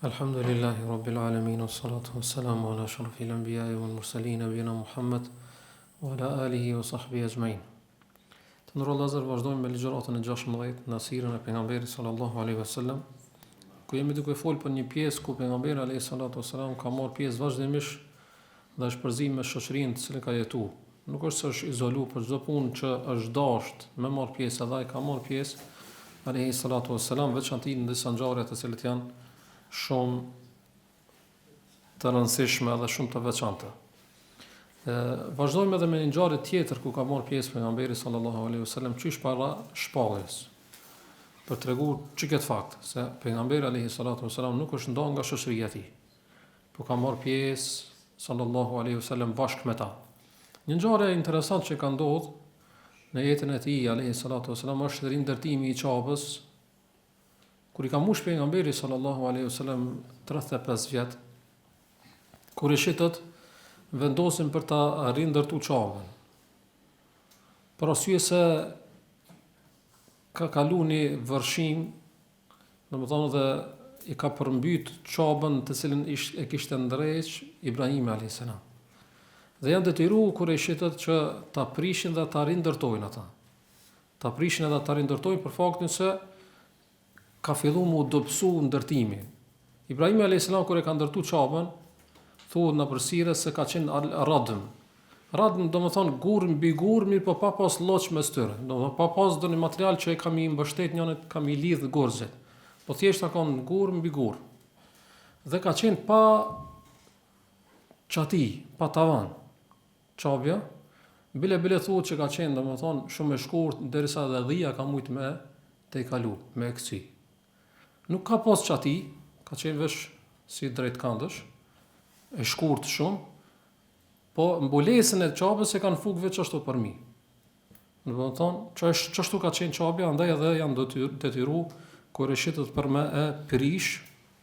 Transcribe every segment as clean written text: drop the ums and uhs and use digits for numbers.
Alhamdulillahi Rabbil Alamin, wassalatu wassalamu ala ashrafil anbiya'i wal mursalin, nabiyina Muhammad wa ala alihi wa sahbihi ajma'in. Të nderuar vëllezër, vazhdojmë me ligjëratën e 16 në sirën e pejgamberit sallallahu alaihi wasallam, ku jemi duke folur për një pjesë ku pejgamberi alayhi salatu wassalam ka marrë pjesë vazhdimisht dhe është përzim me shoqërinë të cilën ka jetuar. Nuk është se është izoluar për çdo punë që është dashur me marrë pjesë, edhe ai ka marrë pjesë alayhi salatu wassalam, veçantë në disa ngjarje të cilat janë shumë të rëndësishme dhe shumë të veçanta. Vazhdojmë edhe me një ngjarje tjetër ku ka marrë pjesë pejgamberi sallallahu alaihi wasallam çish para shpalljes. Për treguar çiket fakt se pejgamberi alaihi salatu wasallam nuk është ndarë nga shoqëria e tij, por ka marrë pjesë sallallahu alaihi wasallam bashkë me ta. Një ngjarje interesante që ka ndodhur në jetën e tij alaihi salatu wasallam është rindërtimi i Çabës. Kur i ka mbush pejgamberi sallallahu alaihi wasallam 35 vjet, kurishitët vendosin për ta rindërtuar Çabën. Për arsye se ka kaluar një vërshim, domethënë dhe i ka përmbyt Çabën të cilën e kishte ndrejsh Ibrahim alayhis salam. Dhe janë detyruar kurishitët që ta prishin dhe ta rindërtojnë ata. Ta prishin edhe ta rindërtojnë për faktin se ka filluar mu dobësu ndërtimi. Ibrahim alayhis salam kur e ka ndërtuar Çabën, thuhet në përsire se ka qenë radëm. Radëm do më thonë gur mbi gur, mirë po pa pas lloç mes tyre. Do më pa pas do një material që e kam i mbështet njënët, kam i lidh gorzet. Po thjesht ka qenë gur mbi gur. Dhe ka qenë pa çati, pa tavan. Çabja, bile thuhet që ka qenë do më thonë shumë e shkurt, derisa edhe dhia ka mujt me te i kalu, me e kësi. Nuk ka pas çati, ka qenë vesh si drejt këndësh, e shkurt shumë, po mbulesën e Çabës e kanë fuk veç ashtu për mi. Do të thonë, çashtu ka qenë Çabja, andaj edhe janë detyruar kurishitët për me e prish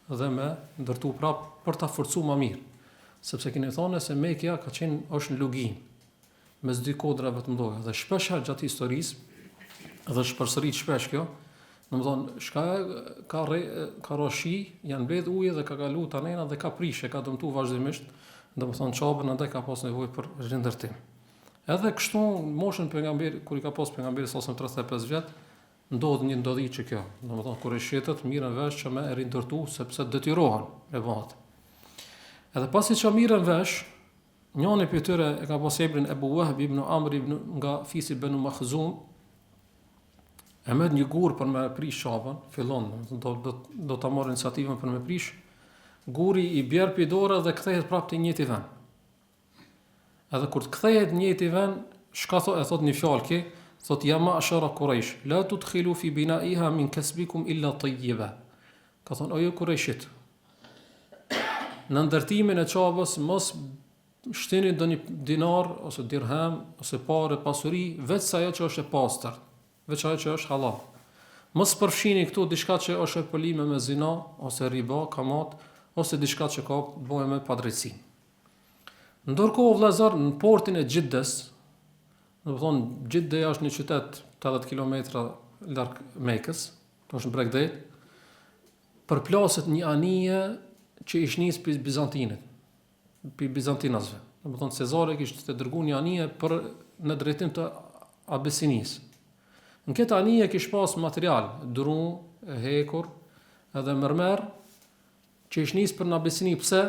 dhe me ndërtu prap për ta forcuar më mirë. Sepse keni thonë se Mekja ka qenë është në lugin mes dy kodrave të mëdha dhe shpesh gjatë historisë dhe shpërsërit shpesh kjo. Domethënë, shka ka roshi, janë mbledh ujë dhe ka kalu tanena dhe ka prishë, ka dëmtu vazhdimisht, domethënë Çabën andaj ka pas nevojë për rindërtim. Edhe kështu moshën pejgamberi, kur i ka pas pejgamberi sa 35 vjet, ndodh një ndodhi që kjo. Domethënë kurishitët mirën vesh që me rindërtu sepse detyrohen me vat. Edhe pasi që mirën vesh, njëri prej tyre e ka pas emrin Ebu Wahb ibn Amr ibn nga fisi Banu Makhzum. E me një gur për me prish Çabën, fillon, do ta marrë iniciativën për me prish. Guri i bjerë pi dora dhe kthehet prapë te njëjti vend. Edhe kur të kthehet në njëjti vend, çka thot një fjalë ki, thot ya ma'shara Quraysh, la tudkhilu fi bina'iha min kasbikum illa tayyiba. Ka thonë o ju Qurayshit, në ndërtimin e Çabës mos shtini ndonjë dinar ose dirham ose parë pasuri, veç sa ajo që është e pastër, veç ajo që është halal. Mos përfshini këtu diçka që është e pëlime me zina ose riba, kamat, ose diçka që ka të bëjë me padrejtësi. Ndërkohë vëllazër në portin e Xhiddes, do të thonë Xhidda është një qytet 80 kilometra larg Mekës, është në Bregdet, përplaset një anije që ish nis për Bizantinit, për Bizantinasve. Do të thonë Cezari kishte dërguar një anije për në drejtim të Abesinisë. Në këtë anije kish pas material, dru, hekur, edhe mërmer, që ish nis për në Abesini. Pse?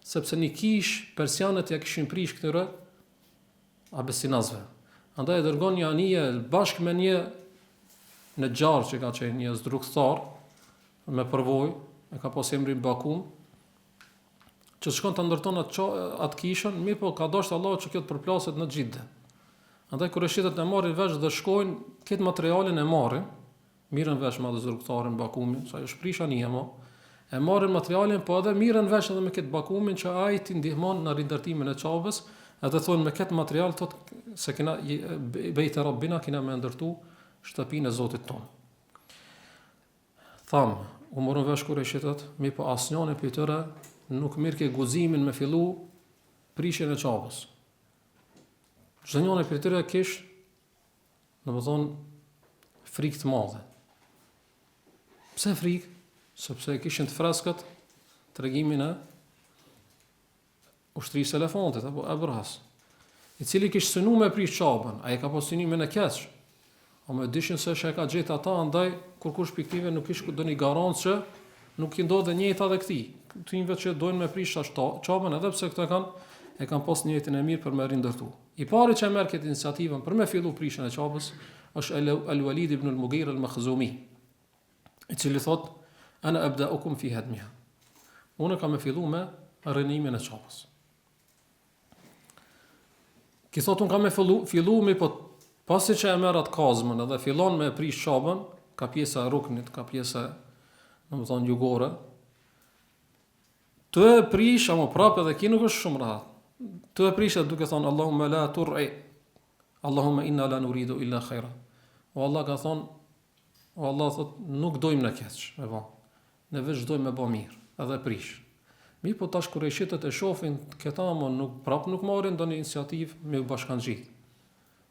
Sepse një kish persianët ja kishin prish këtyre Abesinasve. Andaj e dërgon një anije bashkë me një në gjarë që ka qenë një zdrukthar, me përvoj, e ka pas emrin Bakum, që shkon të ndërton atë kishën, mirë po ka dashur Allah që kjo të përplaset në Xhidde. Andaj kurishitët e marrin vesh dhe shkojnë këtë materialin e marrin, mirën vesh me zdruktarin Bakumin, sa është prish anija mo, e marrin materialin, po edhe mirën vesh edhe me këtë Bakumin që ai ti ndihmon në rindërtimin e Çabës, edhe thonë me këtë material thot se kena bejte Rabbina kena me ndërtu shtëpinë e Zotit ton. Tham, u morën vesh kurishitët, mi po asnjëri prej tyre nuk mirë ke guximin me fillu prishjen e Çabës. Çdo njëri prej tyre kish, domethënë frikë të madhe. Pse frikë? Sepse kishin të freskët tregimin e ushtrisë së elefantit apo Abrahas, i cili kishte synu me prish çabën, ai ka pas synimin e keq. O me dyshin se e ka gjetë ata, andaj kur kush piktive nuk ish do një garancë që nuk i ndodhe njëjta dhe këtij. Këtyve që dojnë me prish çabën, edhe pse këto e kanë pas niyetin e mirë për me rindërtu. I pari që merr këtë iniciativën për me fillu prishjen e çabës është Al-Walid ibn al-Mughira al-Makhzumi, i cili thot: "Ana abda'ukum fi hadmiha." Unë kam me fillu me rënimin e çabës. Ki thot unë kam me fillu me po pasi që e merr atë kazmën edhe fillon me prish çabën, ka pjesa e ruknit, ka pjesa, domethënë jugore. Të e prish, ama prapë edhe ki nuk është shumë rahat. Të e prish duke thonë Allahumma la tur'i, Allahumma inna la nuridu illa khaira. O Allah ka thonë, o Allah thot nuk dojmë në keq, ne veç dojmë me bë mirë, edhe prish. Mi po tash kur e shitët e shofin këta, mo nuk marrin ndonjë iniciativë me bashkangjit.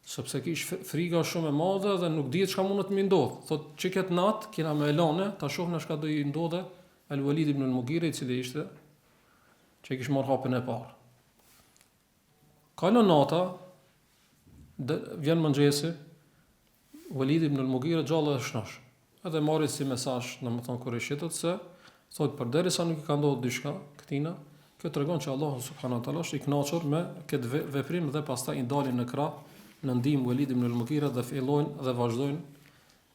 Sepse kish friga shumë e madhe dhe nuk dihet çka mund të më ndodh. Thot që këtë natë kena me elane, ta shohim na çka do i ndodhe Al-Walid ibn al-Mughira, i cili ishte që kish marrë hapën e parë. Kalon nata, vjen mëngjesi, Walid ibn al-Mughira gjallë e shnosh. Edhe marri si mesazh, domethënë kur e shitët se thot përderisa nuk i ka ndodhur diçka këtina, kjo tregon që Allahu subhanahu wa taala është i kënaqur me këtë veprim dhe pastaj i dalin në krah në ndihmë Walid ibn al-Mughira dhe fillojnë dhe vazhdojnë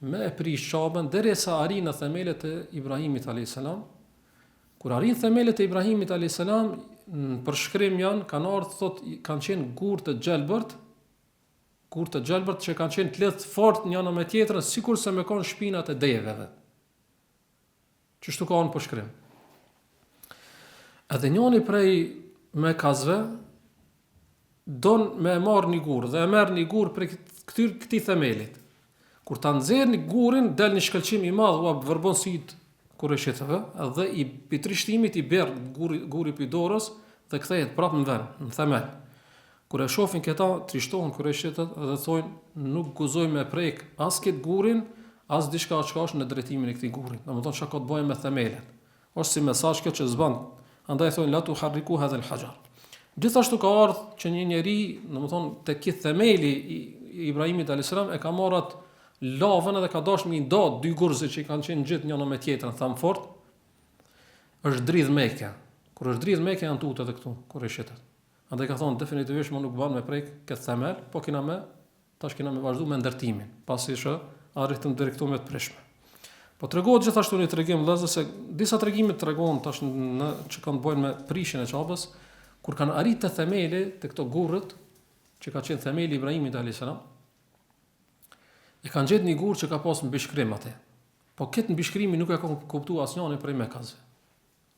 me e prish çabën derisa arrin në themelet e Ibrahimit alayhis salam. Kur arrin themelet e Ibrahimit alayhis salam, për shkrim janë kanë ardhur thot kanë qenë gur të gjelbërt që kanë qenë të lidh fort njëna me tjetrën, sikurse me kanë shpinat e deveve. Çështu ka në përshkrim. Edhe njëri prej me kazve don me marr një gur dhe e merr një gur për këtij themelit. Kur ta nxjerr një gurin, del një shkëlqim i madh u verbon sit kurëshitëve, dhe i pitrishtimit i berr guri pi dorës dhe kthehet prapë në vend, në themel. Kur e shohin këta, trishtohen kurëshitët dhe thonë nuk guzojmë me prek as këtë gurin, as diçka që është në drejtimin e këtij gurri. Domethënë çka ka të bëjë me themelin. Është si mesazh kjo që zban. Andaj thonë la tuharriku hadha al-hajar. Gjithashtu ka ardhur që një njeri, domethënë te ky themeli i Ibrahimit alayhis salam e ka marrë atë lavën edhe ka dashur mi nda dy gurze që kanë qenë gjithë njëna me tjetrën, tham fort. Është dridh Mekka. Kur është dridh Mekka janë tutë edhe këtu, kur e shitet. Andaj ka thonë definitivisht më nuk bën me prek këtë themel, po tash kena me vazhdu me ndërtimin, pasi që arritëm deri këtu me të prishme. Po tregohet gjithashtu një tregim vëllezër se disa tregime tregojnë tash që kanë të bëjnë me prishjen e çabës, kur kanë arritë te themeli te këto gurrët, që ka qenë themeli i Ibrahimit alayhis salam, e kanë gjetë një gur që ka pas mbishkrim atë. Po këtë mbishkrimi nuk e ka kuptuar asnjëri prej Mekasve.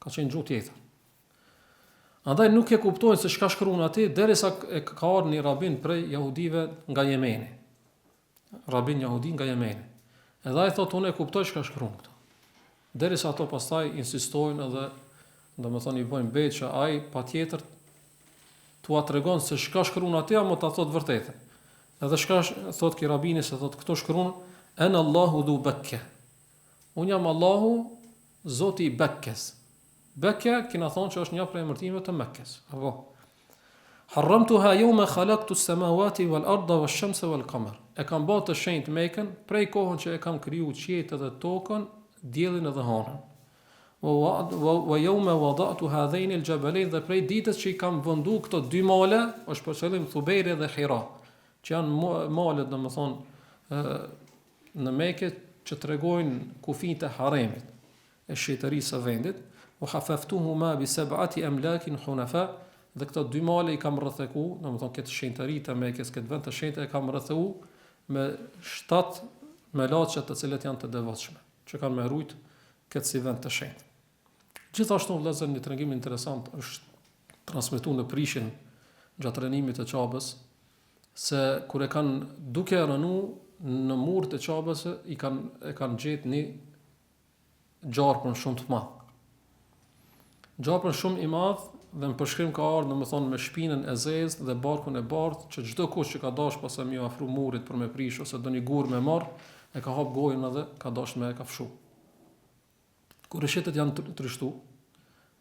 Ka qenë gjuhë tjetër. Andaj nuk e kuptojnë se çka shkruan aty derisa ka ardhur një rabin prej jahudive nga Jemeni. Rabin jahudi nga Jemeni. Edhe ai thotë unë e kuptoj çka shkruan këtu. Derisa ato pastaj insistojnë edhe domethënë i bojnë bet që ai patjetër t'ua tregon se çka shkruan aty, apo ta thotë vërtetën. Edhe çka thotë ki rabini se thotë këto shkruan en Allahu dhu Bakke. Unë jam Allahu, Zoti i Bekkes. Bekke kina thonë që është një prej emërtimeve të Mekkes. Apo harramtuha yawma khalaqtu as-samawati wal-ardha wash-shamsa wal-qamar. E kam bërë të shenjtë Mekën prej kohën që e kam kriju qiejtë dhe tokën, diellin edhe hënën. Wa yawma wada'tu hadhain al-jabalayn, dhe prej ditës që i kam vëndu këto dy male, është për qëllim Thubairi dhe Hira, që janë malet domethënë në Mekë që tregojnë kufinë e haremit, e shejtërisë së vendit. U hafaftuhuma bi sab'ati amlakin hunafa, dhe këto dy male i kam rrethu, domethënë këtë shenjtëri të Mekës, këtë vend të shenjtë e kam rrethu me 7 melaçe të cilët janë të devotshme, që kanë me rujt këtë si vend të shenjtë. Gjithashtu vëllezër, një tregim interesant është transmetuar në prishjen gjatë rënimit të çabës, se kur e kanë duke rënu në murët e çabës e kanë gjetë një gjarpën shumë të madh. Gjarpën shumë i madh dhe në përshkrim ka ardhur domethënë me shpinën e zezë dhe barkun e bardhë, që çdo kush që ka dashur pas sa më afro murit për me prish ose doni gur me marr, e ka hap gojën edhe ka dashur me e ka fshu. Kur rishetet janë trishtu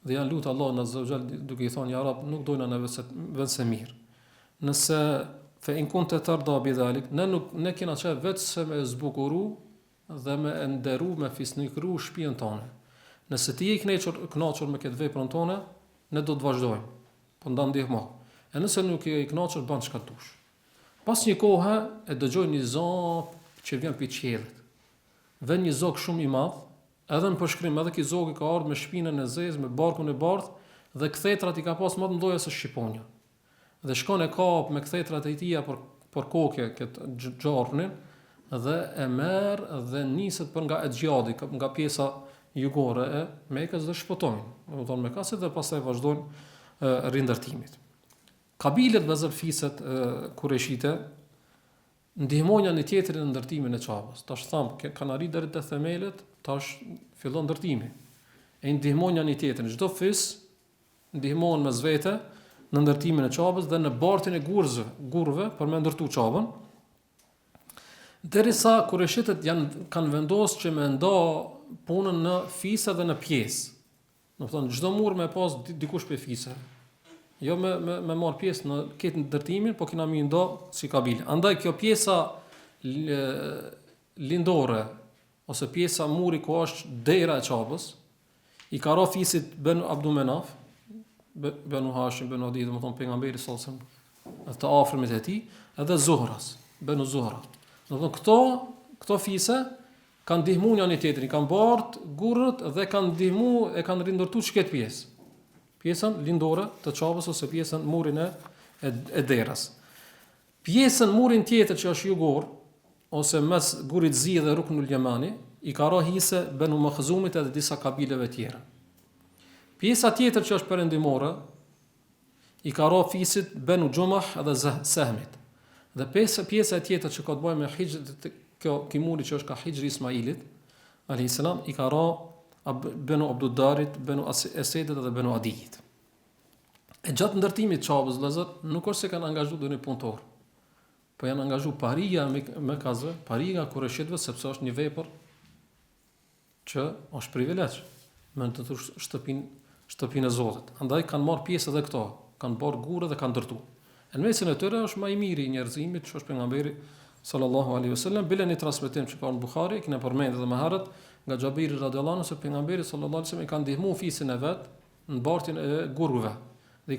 dhe janë lutë Allahun azza wa jall duke I thonë ja Rab, nuk dojna në vënse mirë. Nëse fe in kunte tarda bi dhalik, ne kena çe vetë se me zbukuru dhe me nderu, me fisnikru shtëpinë tonë. Nëse ti je I kënaqur me këtë veprën tonë, ne do të vazhdojmë. Po nda ndihmo. E nëse nuk je I kënaqur, bën çka dush. Pas një kohe e dëgjoj një zog që vjen pi qiellit. Vjen një zog shumë I madh, edhe në përshkrim, edhe ky zog I ka ardhur me shpinën e zezë, me barkun e bardhë dhe kthetrat I ka pas më të mëdha se shqiponja. Dhe shkon e kap me kthetrat e tija për kokë këtë xharfnin dhe e merr dhe niset për nga Exhiadi, nga pjesa jugore e Mekës dhe shpotojnë. Do të thonë Mekasit dhe pastaj vazhdojnë rindërtimit. Kabilet dhe zërfiset kureshite ndihmojnë një tjetrin në ndërtimin e Çabës. Tash tham, kanë arritur deri te themelet, tash fillon ndërtimi. E ndihmojnë një tjetrin, çdo fis ndihmon mes vete në ndërtimin e Çabës dhe në bartin e gurve për me ndërtu Çabën. Derisa kureshitët kanë vendosur që me nda punën në fisa dhe në pjesë. Do të thonë çdo mur me pas dikush për fisa. Jo me marr pjesë në këtë ndërtimin, po kena mi ndo si kabile. Andaj kjo pjesa lindore ose pjesa muri ku është dera e Çabës, I ka ra fisit Ben Abdumenaf, Benu Hashim, Benu Adi, do të thonë pejgamberi sallallahu alajhi wasallam, të afërmit e tij, edhe Zuhras, Benu Zuhra. Do të thonë këto fise kanë ndihmuar një tjetrin, kanë bart gurrët dhe kanë rindërtuar çket pjesë. Pjesën lindore të Çabës ose pjesën murin e derës. Pjesën murin tjetër që është jugor ose mes Gurit Zi dhe Ruknul Yamani I ka ra hise Benu Makhzumit edhe disa kabileve tjera. Pjesa tjetër që është perëndimore I ka ra fisit Benu Xumah edhe Sehmit. Dhe pjesa tjetër që ka të bëjë me hijrë ky muri që është ka hijri Ismailit alayhis salam I ka ra Benu Abduddarit, Benu Esedit dhe Benu Adijit. E gjatë ndërtimit Çabës vëllezër nuk është se kanë angazhuar doni punëtor, po janë angazhuar paria me kazë, paria kureshitëve sepse është një vepër që është privilegj me të shtëpinë e Zotit. Andaj kanë marrë pjesë edhe këto, kanë bërë gurë dhe kanë ndërtuar. Në mesin e tyre është më I miri I njerëzimit, që është pejgamberi sallallahu alaihi wasallam, bile një transmetim që ka në Buhari, kena përmendur edhe më herët nga Xhabiri radhiyallahu anhu se pejgamberi sallallahu alaihi wasallam I ka ndihmuar fisin e vet në bartin e gurëve. Dhe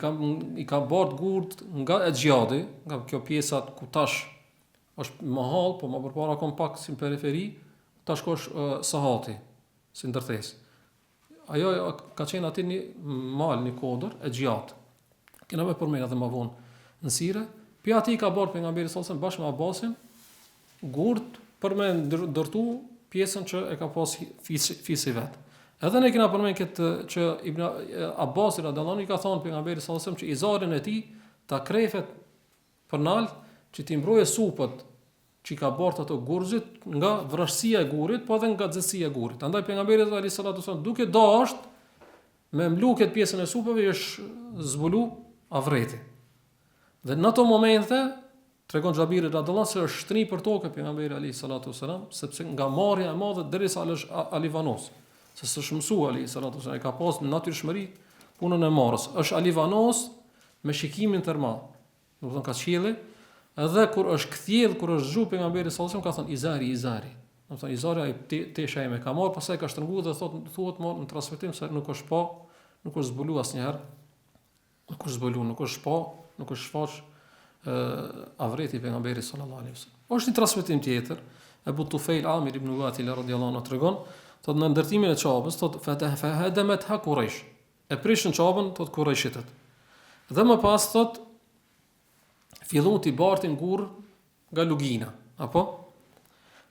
I ka bart gurt nga Exhiadi, nga kjo pjesa ku tash është mahall, po më përpara kompakt si në periferi, tash është Sahati, si ndërtesë. Ajo ka qenë aty një mal, një kodër Exhiat. Kena më përmend edhe më vonë në sire, pja ati ka bërë pejgamberi sallallahu alajhi wasallam bashkë me Abbasin gurt për me ndërtu pjesën që e ka pas fisi vet. Edhe ne kena përmend këtë që Ibn Abbas radhiyallahu anhu I ka thonë pejgamberit sallallahu alajhi wasallam që izarin e tij ta krefet për nal që ti mbroje supët që ka bërë ato gurzit nga vrasësia e gurit, po edhe nga xhesia e gurit. Andaj pejgamberi sallallahu alajhi wasallam duke dashur me mblu këtë pjesën e supëve është zbulu avreti. Dhe në ato momente tregon Xhabiri radhiyallahu anhu se është shtri për tokë pejgamberi alayhi salatu wasalam, sepse nga marrja e madhe derisa është alivanos. Se s'është mësuar alayhi salatu wasalam, ka pas në natyrshmëri punën e marrës. Është alivanos me shikimin termal. Do të thonë ka qielli, edhe kur është kthjell, kur është zhu pejgamberi sallallahu alajhi wasallam ka thënë izari. Do të thonë izari ai tesha ime ka marr, pastaj ka shtrënguar dhe thuhet më në transmetim se nuk është zbuluar asnjëherë. Nuk është shfaq avreti pejgamberit sallallahu alaihi wasallam. Është një transmetim tjetër, Abu Tufail Amir ibn Watil radhiyallahu anhu tregon, thotë në ndërtimin e Çabës, thotë fahadamat ha Quraysh. E prishën Çabën thotë Qurayshitët. Dhe më pas thotë fillon të bartin gur nga lugina, apo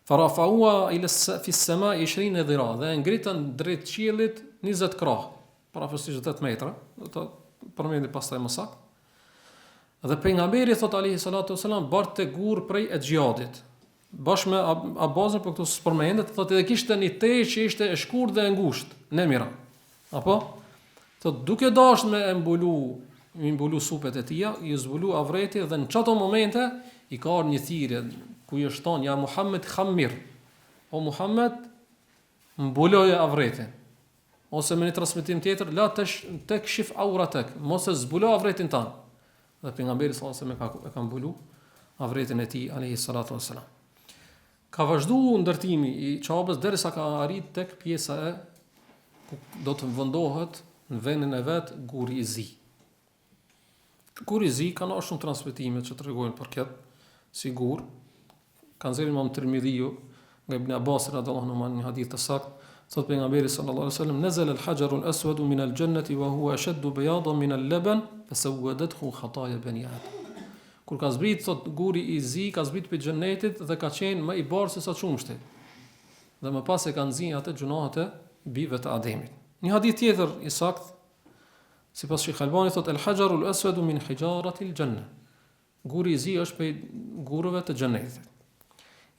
farafaua ila fi as-sama 20 dhira, dhe ngritën drejt qiellit 20 krah, parafisisht 10 metra, do të përmendi pastaj më saktë. Dhe pejgamberi thot alayhi salatu wasalam barte gur prej Exhiadit. Bashkë me Abbasin, për këtu s'përmendet, thot edhe kishte një tej që ishte e shkurtë dhe e ngushtë, nemira. Apo thot duke dashur me mbulu supet e tija, I zbulu avreti dhe në çato momente I ka ardhur një thirrje ku I është thonë ja Muhammed khammir. O Muhammed mbuloje avretin. ose me një transmetim tjetër, la takshif auratak, mos e zbulo avretin tan. Dhe pejgamberi sallallahu alajhi wasallam e ka mbulu avretin e tij alayhi salatu wassalam. Ka vazhduar ndërtimi i Çabës derisa ka arrit tek pjesa e ku do të vendohet në vendin e vet guri i zi. Guri i zi kanë shumë transmetime që tregojnë për këtë, sigur kanë zërin Imam Tirmidhiu nga Ibn Abbas radhiyallahu anhu në hadith të saktë, thot pejgamberi sallallahu alaihi wasallam nazala al-hajaru al-aswad min al-jannati wa huwa ashaddu bayadan min al-laban fasawadathu khataya bani Adam. Kur ka zbrit thot guri i zi ka zbrit pe xhenetit dhe ka qenë më i bardhë se sa çumshti. Dhe më pas e kanë nxjerrë atë gjunahet e bijve të Ademit. Një hadith tjetër i saktë sipas Sheikh Albani thot al-hajaru al-aswad min hijarati al-janna. Guri i zi është pe gurëve të xhenetit.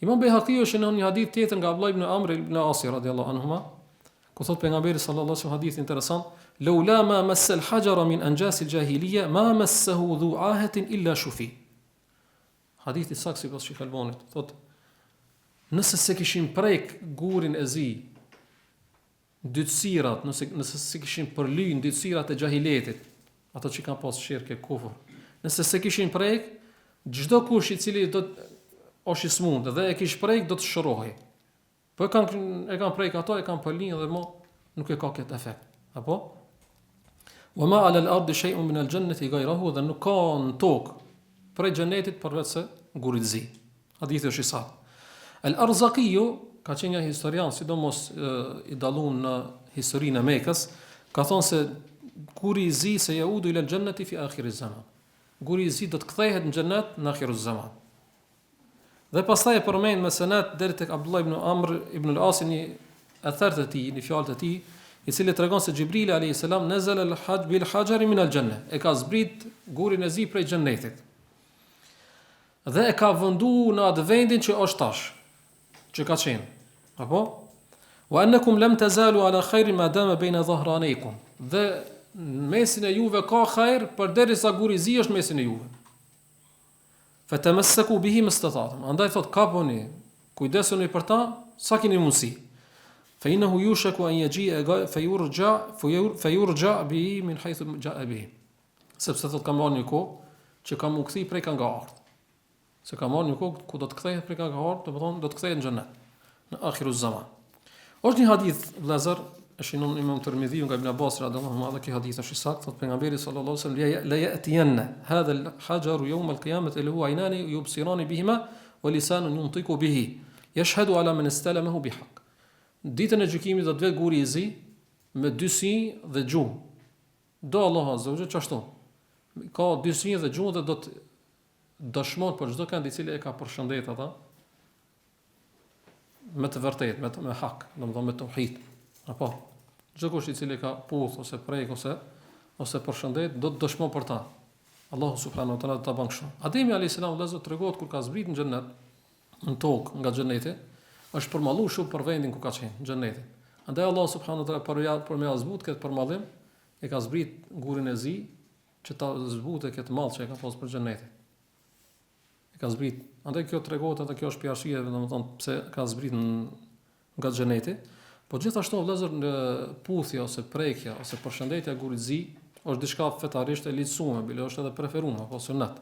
Imam Bayhaqi është në një hadith tjetër nga Abdullah ibn Amr ibn As radhiyallahu anhuma, ku thot pejgamberi sallallahu alaihi wasallam hadith interesant, "Laula ma massa al-hajara min anjas al-jahiliya ma massahu dhu ahatin illa shufi." Hadith i saktë sipas Sheikh Albanit, thot nëse se kishin prek gurin e zi dytësirat, nëse se kishin përlyn dytësirat e jahiletit, ato që kanë pas shirke kufër, nëse se kishin prek, çdo kush i cili do është i smundë dhe e kish prejk do të shërohej. Po e kanë prejk ato, e kanë përlinj dhe mo nuk e ka këtë efekt. Apo? Wa ma ala al-ardi shay'un min al-jannati ghayruhu, dhe nuk ka në tokë prej xhenetit përveç se guri i zi. Hadithi është i saktë. Al-Arzaqiu ka qenë një historian, sidomos i dalluar në historinë e Mekës, ka thonë se guri i zi se yaudu ila al-jannati fi akhir az-zaman. Guri i zi do të kthehet në xhenet në akhir az-zaman. Dhe pastaj e përmend me senet deri tek Abdullah ibn Amr ibn al-As një athar të tij, një fjalë të tij, i cili tregon se Xhibrili alayhis salam nazala al-hajj bil hajar min al-janna, e ka zbrit gurin e zi prej xhenetit. Dhe e ka venduar në atë vendin që është tash, që ka qenë. Apo? Wa annakum lam tazalu ala khair ma dama bayna dhahranaykum. Dhe në mesin e juve ka hajër përderisa guri i zi është në mesin e juve. Fatamassaku bihi mastata'tum. Andaj thot kaponi, kujdesuni për ta sa keni mundsi. Fa innahu yushaku an yaji'a fayurja bihi min haythu ja'a bihi. Sepse thot ka marrë një kohë që ka mu kthi prej ka nga ardh. Se ka marrë një kohë ku do të kthehet prej ka nga ardh, do të thonë do të kthehet në xhenet në akhiruz zaman. Është një hadith vëllazër, është në Imam Tirmidhiu nga Ibn Abbas radhiyallahu anhu, që hadith është i saktë, thot pejgamberi sallallahu alaihi wasallam la ya'tiyanna hadha al-hajar yawm al-qiyamah lahu aynani yubsirani bihima wa lisanun yuntiqu bihi yashhadu ala man istalamahu bihaq. Ditën e gjykimit do të vë guri i zi me dy sy dhe gjuhë. Do Allah azza wa jalla çashtu. Ka dy sy dhe gjuhë dhe do të dëshmon për çdo kënd i cili e ka përshëndet ata me të vërtetë, me hak, domethënë me tauhid. Apo çdo kush i cili ka puth ose prek ose përshëndet do të dëshmon për ta. Allahu subhanahu wa taala ta bën kështu. Ademi alayhis salam vëllazër tregohet kur ka zbrit në xhenet, në tokë nga xheneti, është përmalluar shumë për vendin ku ka qenë, në xheneti. Andaj Allahu subhanahu wa taala për me azbut këtë përmallim e ka zbrit gurin e zi që ta zbutë këtë mall që e ka pasur për xhenetin. E ka zbrit. Andaj kjo tregohet edhe kjo është për arsye domethënë pse ka zbrit nga xheneti. Po gjithashtu vëllazër në puthje ose prekja ose përshëndetja gurit zi është diçka fetarisht e lehtësuar, bile është edhe preferuar apo sunet.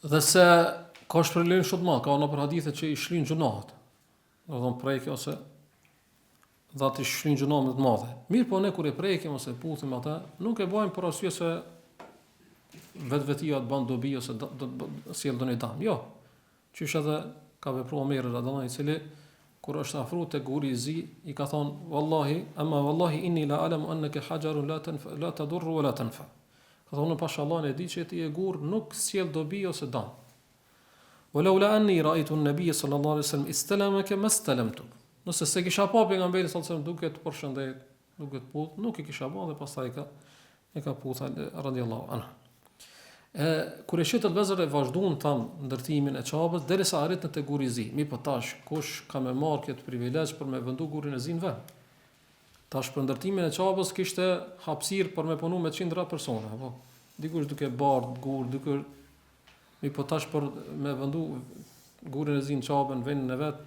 Dhe se ka shpërlyen shumë më, ka në për hadithe që i shlin gjunahet. Do thon prekja ose dha të shlin gjunahet më të mëdha. Mirë, po ne kur e prekim ose puthim ata, nuk e bëjmë për arsye se vetvetia të bën dobi ose do të sjell doni dëm. Jo. Qysh edhe ka vepruar Omer radhiyallahu anhu, i cili kur është afruar te guri i zi, i ka thonë wallahi inni la alamu annaka hajarun la tadurru wa la tanfa. Ka thonë pashallah e di që ti e gur nuk sjell dobi ose dëm. Walaula anni ra'aytu an-nabiy sallallahu alaihi wasallam istalamaka mastalamtu. Nëse se kisha pa pejgamberin sallallahu alaihi wasallam duke të përshëndet, duke të puth, nuk i kisha bën dhe pastaj e ka putha radhiyallahu anhu. Kur e shitët vëzër e vazhduan thamë ndërtimin e Çabës derisa arritën te guri i zi. Mi po tash kush ka më marr këtë privilegj për me vendu gurin e zi në vend? Tash për ndërtimin e Çabës kishte hapësirë për me punu me qindra persona, apo dikush duke bardh gur, duke mi po tash për me vendu gurin e zi në Çabën në vendin e vet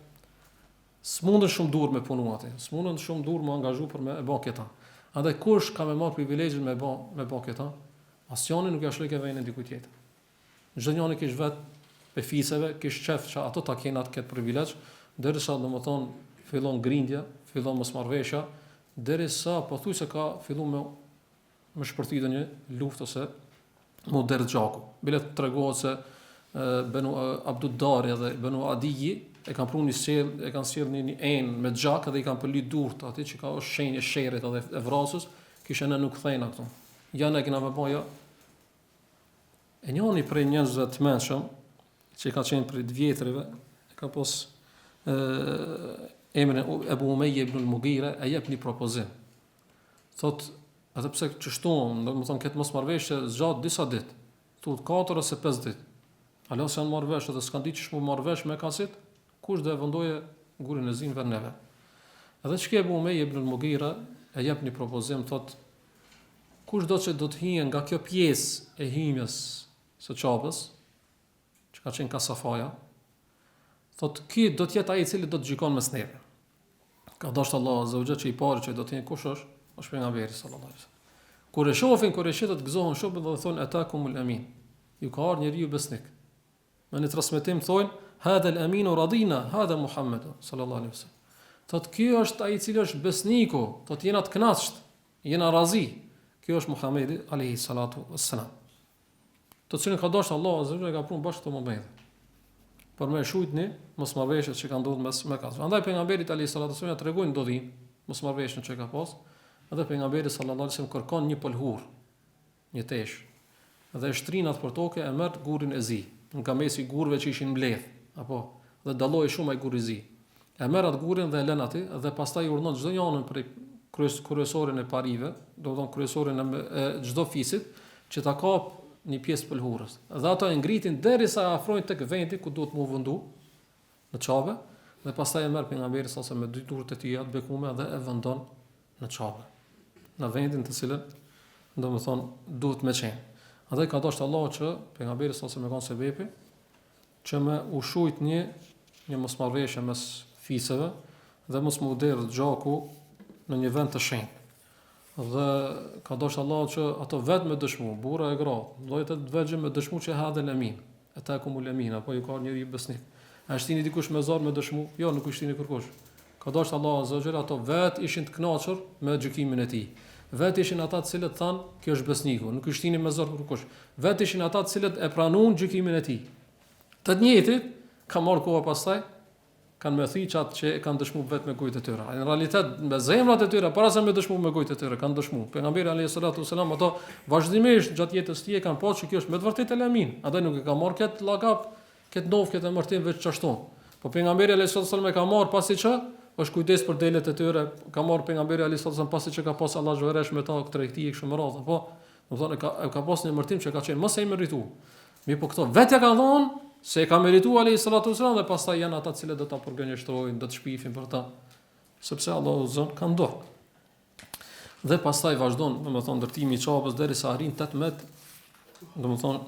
s'mundën shumë dur me punu aty, s'mundën shumë dur me angazhu për me e bë këta. Andaj kush ka me marr privilegjin me bë këta, asnjëri nuk ja shloj ke vënë dikujt tjetër. Çdo njëri kish vet pe fiseve, kish qef që ato ta kenë atë këtë privilegj, derisa domethën fillon grindja, fillon mosmarrveshja, derisa pothuajse ka filluar me shpërthyer një luftë ose mu derë gjaku. Bile të tregohet se Benu Abduddari dhe Benu Adiji e kanë pru e kanë sjell një enë me gjak dhe i kanë pëllit durt aty që ka është shenjë e sherrit edhe e vrasës, kishte në nuk thejna këtu. Ja ne kena me boja. E njëri prej njerëzve të mençëm që ka qenë prej vjetrive, ka pos emrin Ebu Umayya ibn al-Mughira, e jep një propozim. Thot, edhe pse çështon, domethënë këtë mosmarrveshje zgjat disa ditë, thot 4 ose 5 ditë. Alo se janë marrë vesh dhe s'kan ditë që shmu marrë vesh me kasit, kush dhe vendoje gurin e zinë ver neve. Edhe që ke Ebu Umayya ibn al-Mughira e jep një propozim, thot, kush do që do të hije nga kjo pjesë e himjes së çapës, që ka qenë kasafaja, thot, ky do të jetë ai i cili do të gjykon mes neve. Ka dashur Allah azza wa jalla që i pari që do të jenë kush është pejgamberi sallallahu alaihi wasallam. Kur e shohin kurëshitët gëzohen shumë dhe thonë atakumul amin. Ju ka ardhur njeriu besnik. Me një transmetim thonë hadha al-aminu radina, hadha Muhammedu sallallahu alaihi wasallam. Thot ky është ai i cili është besniku, thot jena të kënaqsh, jena razi. Ky është Muhamedi alayhi salatu wassalam. Të cilën ka dashur Allah azza wa jalla ka punë bashkë të momentit. Për me shujtni mosmarrveshjet që kanë ndodhur mes Mekës. Andaj pejgamberit alayhi salatu wassalam tregojnë ndodhin mosmarrveshjen që ka pas, edhe pejgamberi sallallahu alaihi wasallam kërkon një polhur, një tesh. Dhe e shtrin atë për tokë e merr gurin e zi, nga mesi gurëve që ishin mbledh, apo dhe dalloi shumë ai gurri i zi. E merr atë gurin dhe e lën aty dhe pastaj urdhon çdo njërin për kryesorin e parive, do të thonë kryesorin e çdo fisit që ta kap një pjesë polhurës. Dhe ato e ngritin derisa afrojnë tek vendi ku duhet mu vëndu në çabe, dhe pastaj e merr pejgamberi sallallahu alaihi wasallam me dy durrët e tij atë bekume dhe e vendon në çabe, në vendin të cilën domethënë duhet me qenë. Andaj ka dashur Allah që pejgamberi sallallahu alaihi wasallam ka sebepi që me u shujt një mosmarrveshje mes fisëve dhe mos më udhër gjaku në një vend të shenjtë. Dhe ka dashur Allah që ato vetë me dëshmu, burra e gra, llojet e vegjë me dëshmu që hadhe lamin, ata kumul lamin, apo ju ka njëri besnik. A shtini dikush me zor me dëshmu? Jo, nuk shtini kërkush. Ka dashur Allah azza wa jalla ato vetë ishin të kënaqur me gjykimin e tij. Vetë ishin ata të cilët thanë, kjo është besniku, nuk i shtinin me zor kërkush. Vetë ishin ata të cilët e pranuan gjykimin e tij. Të njëjtit ka marrë kohë pastaj, kanë me thënë atë që kanë dëshmuar vetëm me gojët e tyre. Në realitet me zemrat e tyre, para se me dëshmuar me gojët e tyre, kanë dëshmuar. Pejgamberi alayhi salatu wasalam ato vazhdimisht gjatë jetës së tij kanë pasur që kjo është me të vërtetë lamin. Atë nuk e ka marrë këtë llakap, këtë ndov, këtë emërtim veç çashton. Po pejgamberi alayhi salatu wasalam e ka marrë pasi që është kujdes për delet e tyre, ka marrë pejgamberi alayhi salatu wasalam pasi që ka pas Allah zhveresh me ta tregti e kështu me radhë, po, do të thonë ka pas një emërtim që ka qenë mos e merituar. Mirë, po këto vetë ka thonë se ka merituar alayhi salatu wasalam dhe pastaj janë ata të cilët do ta përgënjeshtrojnë, do të shpifin për ta, sepse Allahu zon ka dorë. Dhe pastaj vazhdon, domethënë ndërtimi i çapës derisa arrin 18, domethënë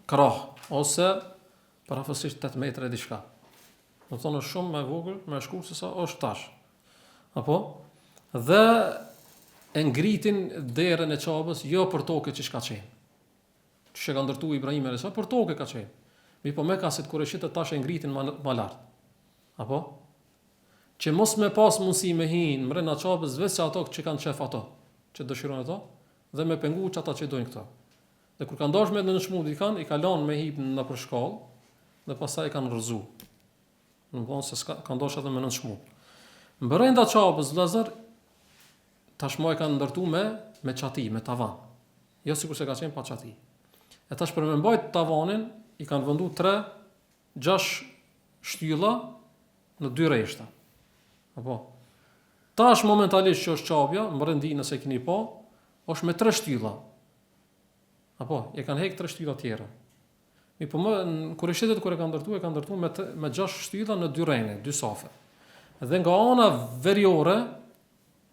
krah ose parafasisht 8 metra diçka. Do të thonë shumë më vogël, më shkurt se sa është tash. Apo dhe e ngritin derën e çapës jo për tokë që ka qenë. Që ka ndërtuar Ibrahim alayhis salam për tokë ka qenë. Mi po Mekasit kurëshitët tash e ngritin më lart. Apo që mos me pas mundësi me hinë mbrenda çapës vetë ato që kanë qef ato, që dëshirojnë ato dhe me pengu që ata që dojnë këto. Dhe kur kanë dashur me në shmund i kanë lanë me hip në për shkallë dhe pastaj i kanë rrëzu. Në vonë se kanë dashur edhe me në shmund. Brenda çapës vëllazër tashmë e kanë ndërtuar me çati, me tavan. Jo sikur se ka qenë pa çati. E tash për me mbajt tavanin i kanë vendu 3-6 shtylla në 2 rreshta. Apo tash momentalisht që është çapja, mbrendi nëse keni pa, është me 3 shtylla. Apo e kanë heq 3 shtylla tjera. Mi po më kur e kanë ndërtuar me 6 shtylla në 2 rrene, 2 safe. Dhe nga ana veriore,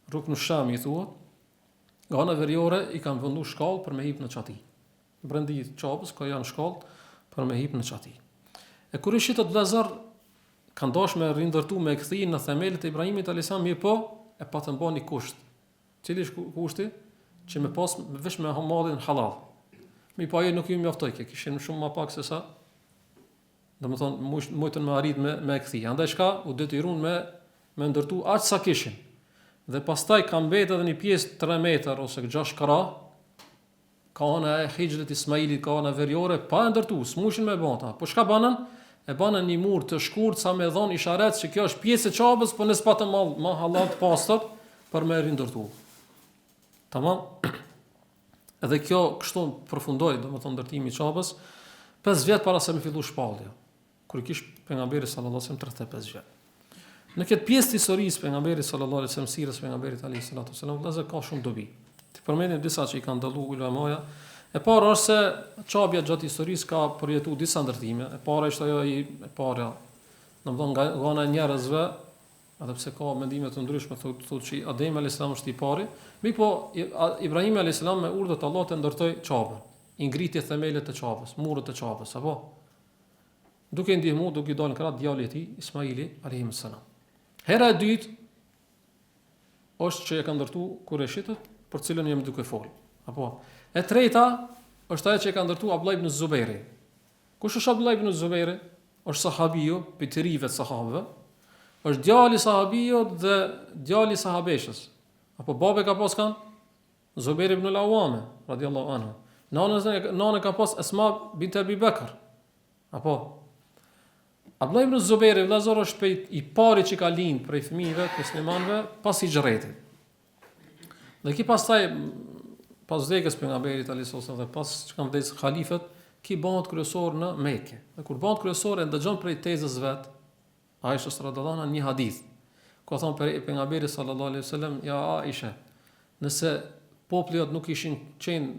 rrugë në Sham i thuat, nga ana veriore i kanë vendu shkallë për me hip në çati. Brendi i çapës ka janë shkallë për me hip në çati. E kur i shitët vëllazër kanë dashur me rindërtu me kthie në themelët e Ibrahimit alayhis salam, mirë po e pa të mbani kusht. Cili është kushti? Që me pas vesh me hamadhin halal. Mi po ajo nuk ju mjaftoi, kishin shumë më pak se sa. Domethënë mujtën me arrit me kthie. Andaj shka u detyruan me ndërtu aq sa kishin. Dhe pastaj ka mbetë edhe një pjesë 3 metër ose 6 krah, ka ana e Hijrit Ismailit, ka ana veriore pa ndërtu, s'mushin me bota. Po çka banën? E banën një mur të shkurt sa me dhon isharet se kjo është pjesë e çabës, po nëse pa të ma halal të pastër për me rindërtu. Tamam. Edhe kjo kështu përfundoi, domethënë ndërtimi i çabës 5 vjet para se me fillu shpallja. Kur kish pejgamberi sallallahu alajhi wasallam 35 vjet. Në këtë pjesë të historisë pejgamberit sallallahu alajhi wasallam, sirrës pejgamberit alayhi salatu wasallam, vëllazë ka shumë dobi. Të përmendim disa që i kanë dalluar ulamaja. E para është se çabja gjatë historisë ka përjetuar disa ndërtime. E para është ajo e para, domethënë nga ana e njerëzve, edhe pse ka mendime të ndryshme, thotë që Ademi alayhis salam është i pari, po Ibrahim alayhis salam me urdhët e Allahut e ndërtoi çabën, i ngriti themelët e çabës, murët e çabës, apo duke ndihmu, duke i dalë krah djalit i tij Ismaili alayhis salam. Hera e dytë është që e ka ndërtu Kureshitët, për cilën jam duke fol. Apo e treta është ajo që e ka ndërtu Abdullah ibn Zubairi. Kush është Abdullah ibn Zubairi? Është sahabiu, prej të rive të sahabëve. Është djali i sahabiut dhe djali i sahabeshës. Apo babe ka pas kan? Zubair ibn al-Awwam radhiyallahu anhu. Nana ka pas Asma bint Abi Bakr. Apo Abdullah ibn Zubairi vëllazër është i pari që ka lind prej fëmijëve të muslimanëve pas hijrëtit. Dhe ki pastaj pas vdekjes pejgamberit alayhis salam dhe pas që kanë vdekur halifët, ki bëhet kryesor në Mekë. Dhe kur bëhet kryesor e ndëgjon prej tezës vet, Aisha radhiyallahu anha një hadith. Ku thon pejgamberi sallallahu alaihi wasallam, ja Aisha, nëse populli jot nuk ishin qenë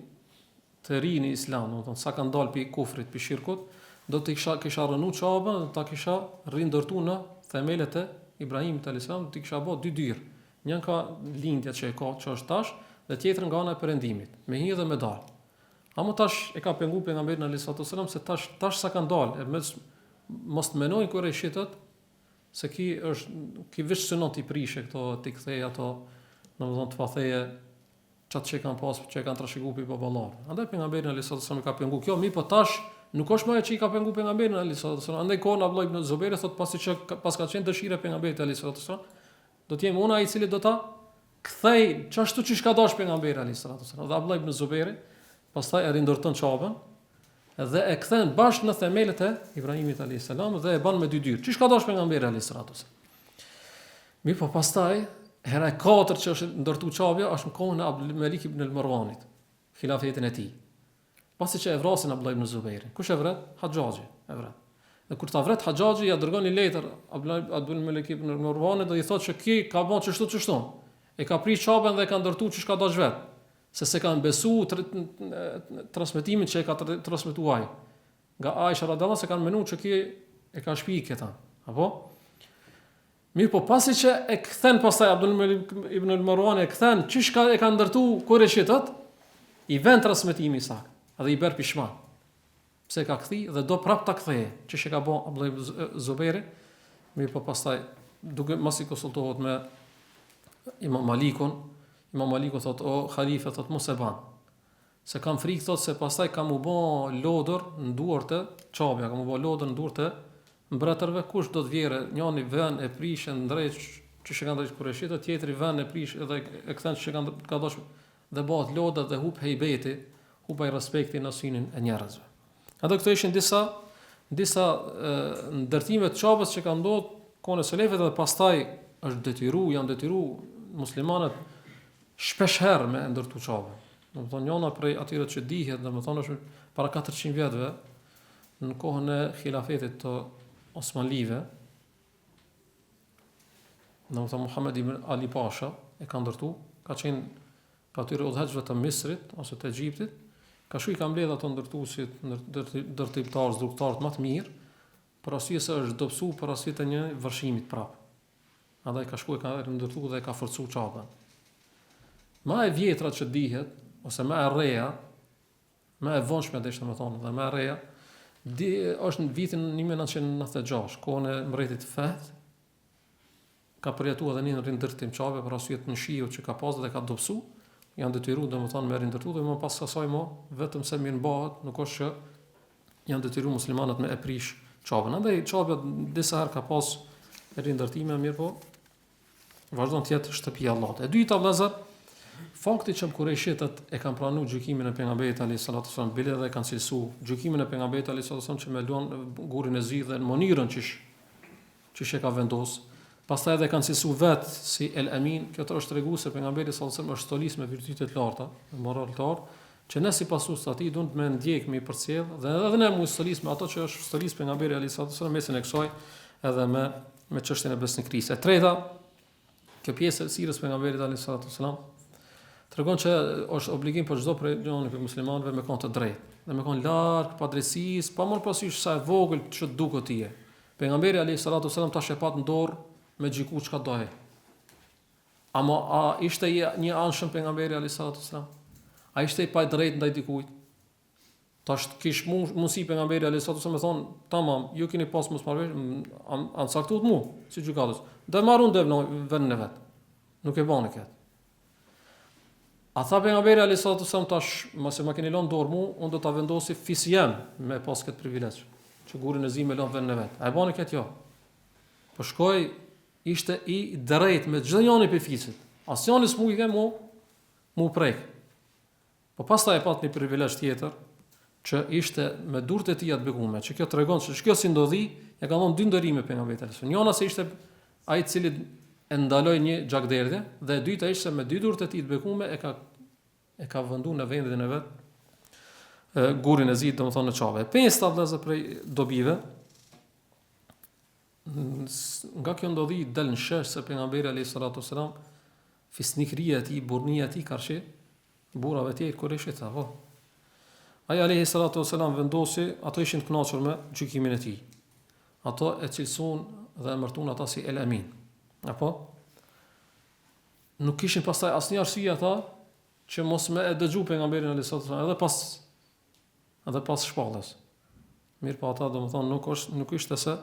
të rinë në Islam, domethënë sa kanë dalë pi kufrit, pi shirkut, do të kisha rënë çabën, do ta kisha rindërtuar në themelët e Ibrahimit alayhis salam, ti kisha bë dy dyr. Njën ka lindja që e ka, që është tash, dhe tjetër nga ana e perëndimit, me hije dhe me dal. Amo tash e ka pengu pejgamberin alayhis salam se tash sa kanë dalë, mos të menojnë Kureshitët se ki veç synon t'i prishe këto, t'i kthej ato, domethënë të patheje çat që kanë pas, që kanë trashëguar pi baballar. Andaj pejgamberin alayhis salam ka pengu kjo, mi po tash nuk është më ajo që i ka pengu pejgamberin alayhis salam. Andaj kohën Abdullah ibn Zubairi thot pasi që pas ka qenë dëshira pejgamberit alayhis salam, do të jem unë ai i cili do ta kthej çashtu që ka dashur pejgamberi alayhis salam. Dhe Abdullah ibn Zubairi pastaj e rindërton çabën dhe e kthen bashkë në themelët e Ibrahimit alayhis salam dhe e bën me dy dyr. Çish ka dashur pejgamberi alayhis salam. Mi po pastaj hera e katërt që është ndërtu çabja është në kohën e Abdul Malik ibn al-Marwanit, xhilafetin e tij. Pasi që e vrasin Abdullah ibn Zubairi. Kush e vret? Haxhaxhi e vret. Dhe kur ta vret Haxhaxhi ja dërgon një letër Abdul Malik ibn al-Marwanit dhe i thotë se ki ka bën çështu. E ka prish çabën dhe ka ndërtuar çish ka dash vet. Se kanë besu transmetimin që e ka transmetuar. Nga Aisha radhiyallahu se kanë menuar që ki e ka shpik këta. Apo? Mirë po pasi që e kthen pastaj Abdul Malik ibn al-Marwan e kthen çish e ka ndërtuar Kureshitët, i vën transmetimi i sakt. Dhe i bër pishman. Pse ka kthi dhe do prap ta ktheje, çish e ka bën Abdullah ibn Zubairi. Mirë po pastaj duke mos i konsultohet me Imam Malikun, Imam Maliku thot o halife thot mos e ban. Se kam frikë thot se pastaj kam u bë lodër në duart e çabja, kam u bë lodër në duart e mbretërve, kush do të vjerë, njëri vën e prishën drejt çish e kanë drejt Kureshitët, tjetri vën e prish edhe e kthen çish e kanë ka dashur dhe bëhet lodë dhe hub hejbeti, hubaj respekti në synin e njerëzve. Ato këto ishin disa ndërtime të çabës që kanë ndodhur kohën e selefëve dhe pastaj janë detyru muslimanët shpesh herë me ndërtu çabën. Domethënë njëna prej atyre që dihet, domethënë është para 400 vjetëve në kohën e xhilafetit të Osmanlive. Domethënë Muhammed ibn Ali Pasha e ka ndërtu, ka qenë ka atyre udhëheqëve të Misrit ose të Egjiptit, ka shu i ka mbledh ato ndërtuesit, ndërtiptarë, rrugtarë më të mirë, për arsye se është dobësu për arsye të një vërshimit prapë. Andaj ka shkuar ka ndërtuar dhe ka forcuar çabën. Ma e vjetra që dihet ose më e reja, më e vonshme domethënë dhe më e reja, është në vitin 1996, kohën e mbretit Fehd, ka përjetuar edhe një rindërtim çave për arsye të shiut që ka pasur dhe ka dobësu, janë detyruar domethënë me rindërtu dhe më pas asaj vetëm se mirë mbahet, nuk është që janë detyruar muslimanët me e prish çavën. Andaj çava disa herë ka pas rindërtime, mirë po vazhdon të jetë shtëpia e Allahut. E dyta vëllazër, fakti që Kurejshitët e kanë pranuar gjykimin e pejgamberit alayhis salatu wasallam, bile dhe kanë cilësu gjykimin e pejgamberit alayhis salatu wasallam që me luan gurin e zi dhe në mënyrën që e ka vendos. Pastaj edhe kanë cilësu vetë si El Amin, kjo të është tregu se pejgamberi sallallahu alajhi wasallam është stolis me virtyte të larta, moral të lartë, që ne si pasues të atij duhet me ndjek me i përcjell dhe edhe ne mund stolis me ato që është stolis pejgamberi alayhis salatu wasallam mesin e kësaj edhe me çështjen e besnikërisë. E treta, kjo pjesë e sirrës pejgamberit alayhis salatu wasallam tregon që është obligim për çdo për muslimanëve me kon të drejtë, dhe me kon larg padrejtësisë, pa marrë parasysh sa e vogël që duket tije. Pejgamberi alayhis salatu wasallam tash e pat në dorë me gjiku çka doje. Ama a ishte një anshëm pejgamberi alayhis salatu wasallam? A ishte i pa drejt ndaj dikujt? Tash kish mundsi pejgamberi alayhis salatu wasallam thon, tamam, ju keni pas mosmarrëveshje, an saktuat mua si gjykatës. Do marrun vendin e vet. Nuk e bani këtë. A tha pejgamberi alayhis salatu wasallam tash, mos e ma keni lënë dorë mua, unë do ta vendosi fisjem me pas këtë privilegj, që gurin e zi me lën vendin e vet. A e bani këtë jo? Po shkoi ishte i drejt me çdo njëri për fisit. Asnjëri s'mu i ke mu prek. Po pastaj e pat një privilegj tjetër që ishte me durrët e tij të bekume, që kjo tregon se kjo si ndodhi, ja ka dhënë dy ndërime pejgamberit sallallahu alajhi wasallam. Njëra se ishte ai i cili e ndaloi një xhakderdhje dhe e dyta ishte me dy durrët e tij të bekume e ka venduar në vendin e vet gurin e zi, domethënë në çave. Pesta vëllezër prej dobive nga kjo ndodhi del në shesh se pejgamberi alayhis salatu wasalam fisnikëria e tij, burrnia e tij karshi burrave të tjerë Kurejshit apo. Ai alayhis salatu wasalam vendosi, ato ishin të kënaqur me gjykimin e tij. Ato e cilësuan dhe emërtuan ata si El Amin. Apo nuk kishin pastaj asnjë arsye ata që mos me e dëgju pejgamberin alayhis salatu wasalam edhe pas shpallës. Mirë po ata domethënë nuk ishte se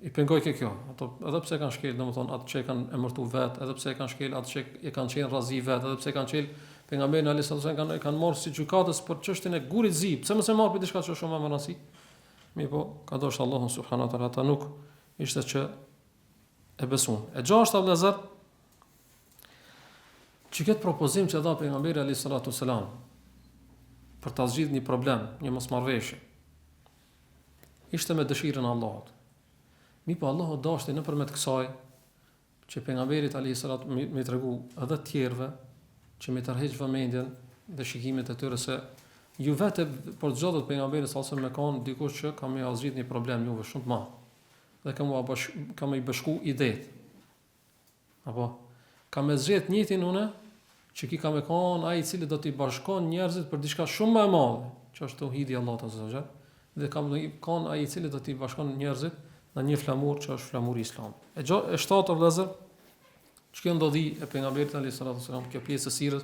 i pengoj kjo. Ato edhe pse kanë shkel, domethënë ato që e kanë emërtuar vet, edhe pse e kanë shkel ato që e kanë qenë rrazi vet, edhe pse kanë qel pejgamberin alayhis salatu wasallam kanë marrë si gjykatës për çështjen e gurit zi. Pse mos e marr për diçka që shumë më rëndësi? Mirë po, ka dashur Allahu subhanahu wa taala, ata nuk ishte që e besuan. E gjashta vëllazër, që këtë propozim që dha pejgamberi alayhis salatu wasalam për ta zgjidhur një problem, një mosmarrveshje, ishte me dëshirën e Allahut. Mi po Allahu dashte nëpërmjet kësaj që pejgamberit alayhis salatu më tregu edhe të tjerëve që më tërheq vëmendjen dhe shikimet e tyre se ju vetë për xhodot pejgamberit sallallahu alajhi wasallam me kanë dikush që ka më zgjidhur një problem juve shumë të madh. Dhe ka më bashku idetë. Apo ka më zgjedh njëtin unë që ki ka më kanë ai i cili do t'i bashkon njerëzit për diçka shumë më e madhe, që është tauhidi i Allahut azza wa jall, dhe ka më kanë ai i cili do t'i bashkon njerëzit në një flamur që është flamuri i Islamit. E shtatë vëllezër, çka ndodhi e pejgamberit alayhis salatu wasallam, kjo pjesë e sirrës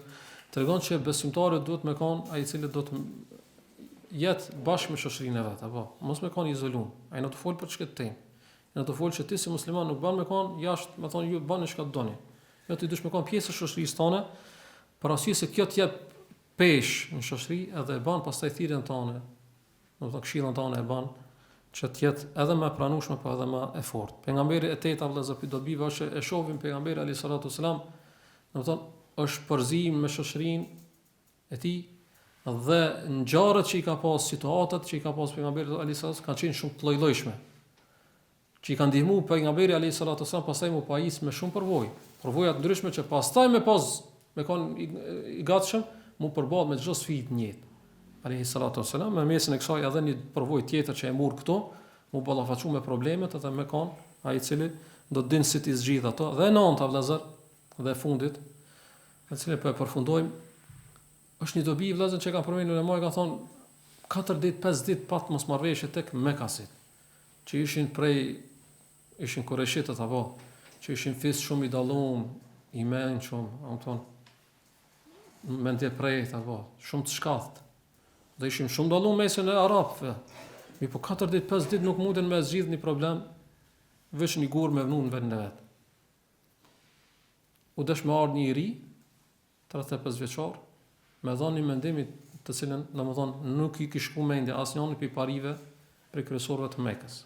tregon që besimtarët duhet me kanë ai i cili do të jetë bashkë me shoqërinë e vet, apo mos me kanë izoluar. Ai në të fol për çka të në të fol që ti si musliman nuk bën me kanë jashtë, më thonë ju bani çka doni. Jo ti duhet me kanë pjesë e shoqërisë tonë, për arsye se kjo të jep peshë në shoqëri edhe e bën pastaj thirrjen tonë. Do të thotë këshillën tonë e bën që të jetë edhe më pranueshme po edhe më e fortë. Pejgamberi e teta vëllezër do biva që e shohim pejgamberin alayhis salatu wasalam, do të thonë është përzim me shoqërinë e tij dhe ngjarjet që i ka pas, situatat që i ka pas pejgamberi alayhis salatu kanë qenë shumë të lloj-llojshme. Që i kanë ndihmuar pejgamberi alayhis salatu wasalam pastaj më pajis me shumë përvoja të ndryshme që pastaj me kanë i gatshëm mu përball me çdo sfidë në jetë. Alayhis salatu wasalam me mesin e kësaj edhe një përvojë tjetër që e mur këto, mu ballafaqu me problemet edhe me kanë ai i cili do të dinë si të zgjidh ato. Dhe nënta vëllazër dhe fundit, me cilën po e përfundojmë, është një dobi vëllazër që kanë përmendur në mëo, kanë thonë 4 ditë, 5 ditë pat mosmarrveshje tek Mekasit, që ishin Kurejshitët apo që ishin fis shumë i dallum, i mençur, do të thonë mendje prejtë apo shumë të shkallët. Dhe ishim shumë dalluar mesin e arabëve. Mi po 4 ditë, 5 ditë nuk mundën me zgjidh një problem veç një gur me vënë në vendin e vet. U desh me ardh një i ri, 35 vjeçar, me dhënë një mendim të cilën, domethënë, nuk i kishte shku mendja asnjëri pi parive për kryesorëve të Mekës.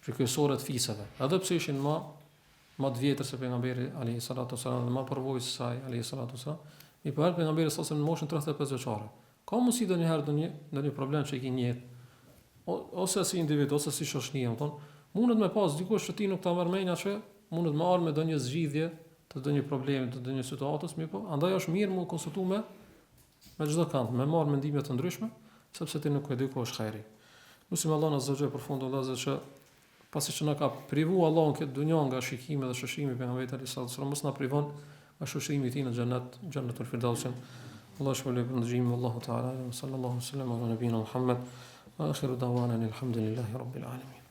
Për kryesorët të fisëve. Edhe pse ishin më të vjetër se pejgamberi alayhi salatu wasallam, më përvojës se ai alayhi salatu wasallam, i përhal pejgamberi sa në moshën 35 vjeçare. Ka mundësi ndonjëherë ndonjë problem që i ke një jetë, ose si individ, ose si shoqëni, mundet me pas dikush që ti nuk ta merr mendja që mundet me ardhë me ndonjë zgjidhje të ndonjë problemi, të ndonjë situatës, po andaj është mirë mu konsultu me çdo kant, me marr mendime të ndryshme, sepse ti nuk e di ku është hajri. Lusim Allahun azza wa jalla përfundon vëllazër që pasi që na ka privu Allahun këtë dunjë nga shikimi dhe shoqërimi pejgamberit sallallahu alaihi wasallam, mos na privon nga shoqërimi i tij në xhennetul firdaus. Allah shpëloj për ndëgjimin, Allahu Teala sallallahu alaihi wasallam ala nabina Muhammad wa akhiru da'wana alhamdulillahi rabbil alamin.